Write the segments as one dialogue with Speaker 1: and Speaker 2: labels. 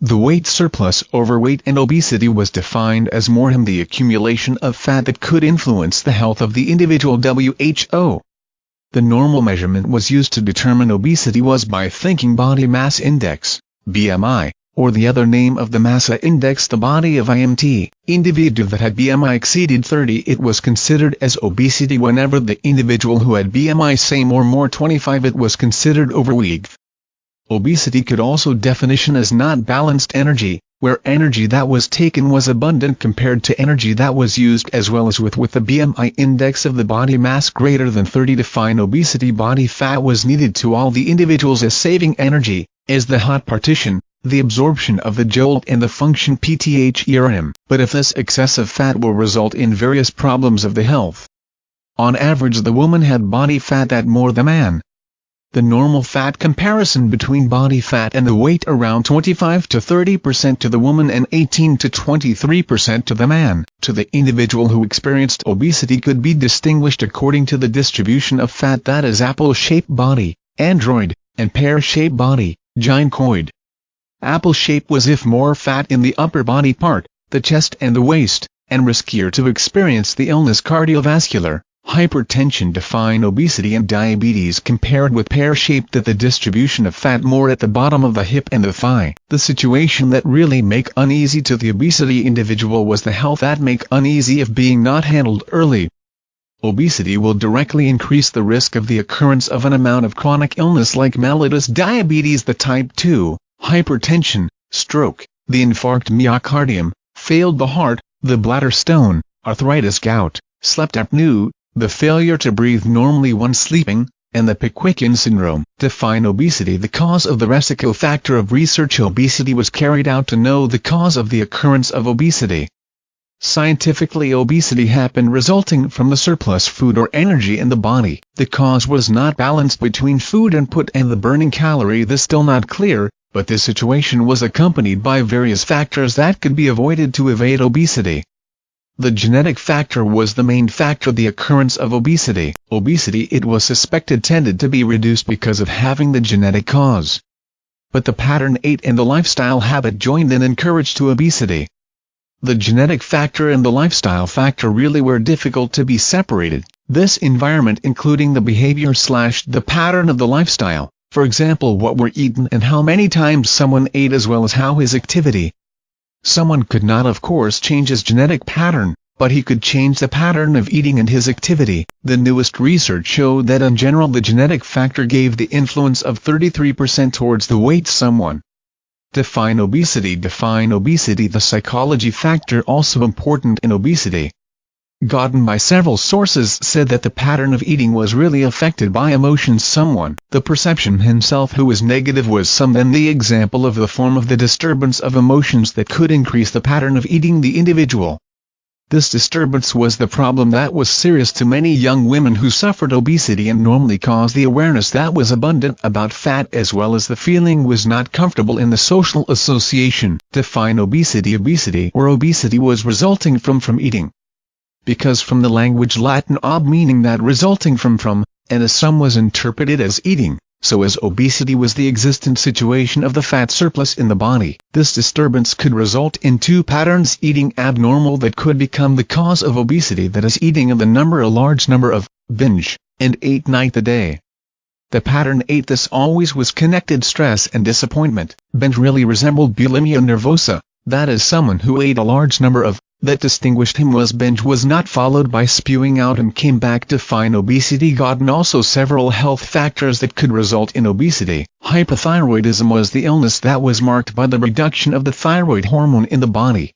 Speaker 1: The weight surplus, overweight and obesity was defined as more than the accumulation of fat that could influence the health of the individual. WHO. The normal measurement was used to determine obesity was by thinking body mass index, BMI, or the other name of the massa index, the body of IMT. Individual that had BMI exceeded 30, it was considered as obesity. Whenever the individual who had BMI same or more 25, it was considered overweight. Obesity could also definition as not balanced energy, where energy that was taken was abundant compared to energy that was used, as well as with the BMI index of the body mass greater than 30. Define obesity. Body fat was needed to all the individuals as saving energy, as the hot partition, the absorption of the jolt and the function PTHERM. But if this excessive fat will result in various problems of the health. On average, the woman had body fat that more than man. The normal fat comparison between body fat and the weight around 25 to 30% to the woman and 18 to 23% to the man. To the individual who experienced obesity could be distinguished according to the distribution of fat, that is apple-shaped body, android, and pear-shaped body, gynecoid. Apple shape was if more fat in the upper body part, the chest and the waist, and riskier to experience the illness cardiovascular, hypertension. Define obesity and diabetes compared with pear-shaped, that the distribution of fat more at the bottom of the hip and the thigh. The situation that really make uneasy to the obesity individual was the health that make uneasy if being not handled early. Obesity will directly increase the risk of the occurrence of an amount of chronic illness like mellitus, diabetes, the type 2, hypertension, stroke, the infarct myocardium, failed the heart, the bladder stone, arthritis, gout, sleep apnea, the failure to breathe normally when sleeping, and the Pickwickian syndrome. Define obesity. The cause of the Resico factor of research. Obesity was carried out to know the cause of the occurrence of obesity. Scientifically, obesity happened resulting from the surplus food or energy in the body. The cause was not balanced between food input and the burning calorie. This still not clear, but this situation was accompanied by various factors that could be avoided to evade obesity. The genetic factor was the main factor the occurrence of obesity. Obesity, it was suspected, tended to be reduced because of having the genetic cause. But the pattern ate and the lifestyle habit joined and encouraged to obesity. The genetic factor and the lifestyle factor really were difficult to be separated. This environment, including the behavior / the pattern of the lifestyle, for example what were eaten and how many times someone ate, as well as how his activity. Someone could not of course change his genetic pattern, but he could change the pattern of eating and his activity. The newest research showed that in general the genetic factor gave the influence of 33% towards the weight someone. Define obesity. Define obesity. The psychology factor also important in obesity. Gotten by several sources said that the pattern of eating was really affected by emotions. Someone, the perception himself who was negative was some, then the example of the form of the disturbance of emotions that could increase the pattern of eating the individual. This disturbance was the problem that was serious to many young women who suffered obesity and normally caused the awareness that was abundant about fat, as well as the feeling was not comfortable in the social association. Define obesity. Obesity or obesity was resulting from eating. Because from the language Latin ob, meaning that resulting from, and as some was interpreted as eating, so as obesity was the existent situation of the fat surplus in the body. This disturbance could result in two patterns: eating abnormal that could become the cause of obesity, that is eating of a large number of, binge, and ate night a day. The pattern ate this always was connected stress and disappointment. Binge really resembled bulimia nervosa, that is someone who ate a large number of, that distinguished him was binge was not followed by spewing out and came back. Define obesity. Gotten also several health factors that could result in obesity. Hypothyroidism was the illness that was marked by the reduction of the thyroid hormone in the body.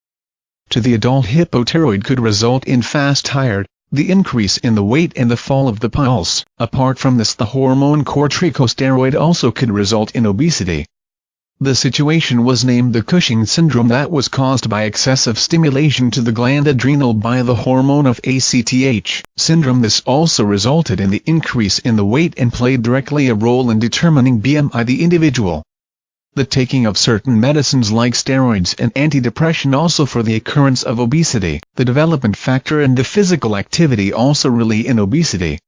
Speaker 1: To the adult, hypothyroid could result in fast tired, the increase in the weight and the fall of the pulse. Apart from this, the hormone corticosteroid also could result in obesity. The situation was named the Cushing syndrome, that was caused by excessive stimulation to the gland adrenal by the hormone of ACTH syndrome. This also resulted in the increase in the weight and played directly a role in determining BMI the individual. The taking of certain medicines like steroids and antidepressant also for the occurrence of obesity. The development factor and the physical activity also relate in obesity.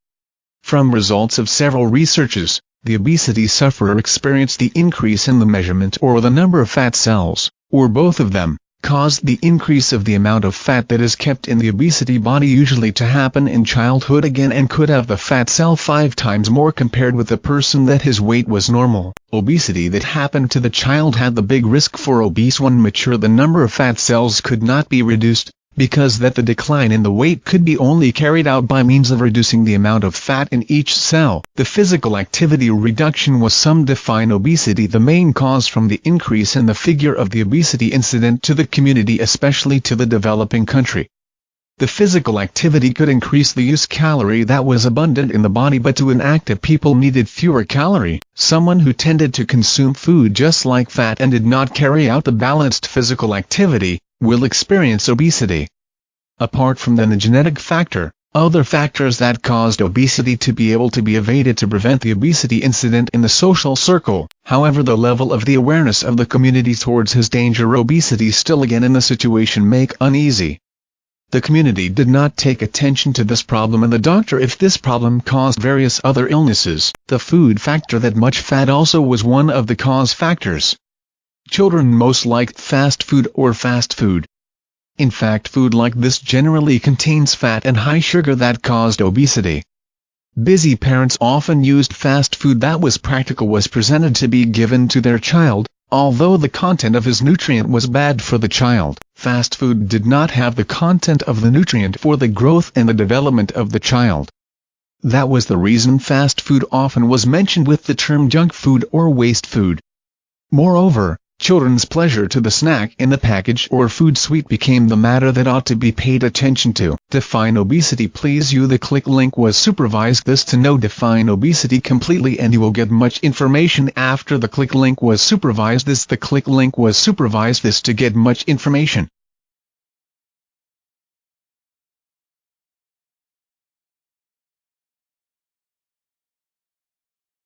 Speaker 1: From results of several researches, The obesity sufferer experienced the increase in the measurement or the number of fat cells, or both of them, caused the increase of the amount of fat that is kept in the obesity body usually to happen in childhood again and could have the fat cell 5 times more compared with the person that his weight was normal. Obesity that happened to the child had the big risk for obese when mature the number of fat cells could not be reduced, because that the decline in the weight could be only carried out by means of reducing the amount of fat in each cell. The physical activity reduction was some define obesity the main cause from the increase in the figure of the obesity incident to the community, especially to the developing country. The physical activity could increase the use calorie that was abundant in the body, but to inactive people needed fewer calorie. Someone who tended to consume food just like fat and did not carry out the balanced physical activity will experience obesity. Apart from the genetic factor, other factors that caused obesity to be able to be evaded to prevent the obesity incident in the social circle. However, the level of the awareness of the community towards his danger obesity still again in the situation make uneasy. The community did not take attention to this problem and the doctor if this problem caused various other illnesses. The food factor that much fat also was one of the cause factors. Children most liked fast food or fast food. In fact, food like this generally contains fat and high sugar that caused obesity. Busy parents often used fast food that was practical was presented to be given to their child, although the content of his nutrient was bad for the child. Fast food did not have the content of the nutrient for the growth and the development of the child. That was the reason fast food often was mentioned with the term junk food or waste food. Moreover, children's pleasure to the snack in the package or food sweet became the matter that ought to be paid attention to. Define obesity. Please use the click link was supervised this to know define obesity completely and you will get much information after the click link was supervised this. The click link was supervised this to get much information.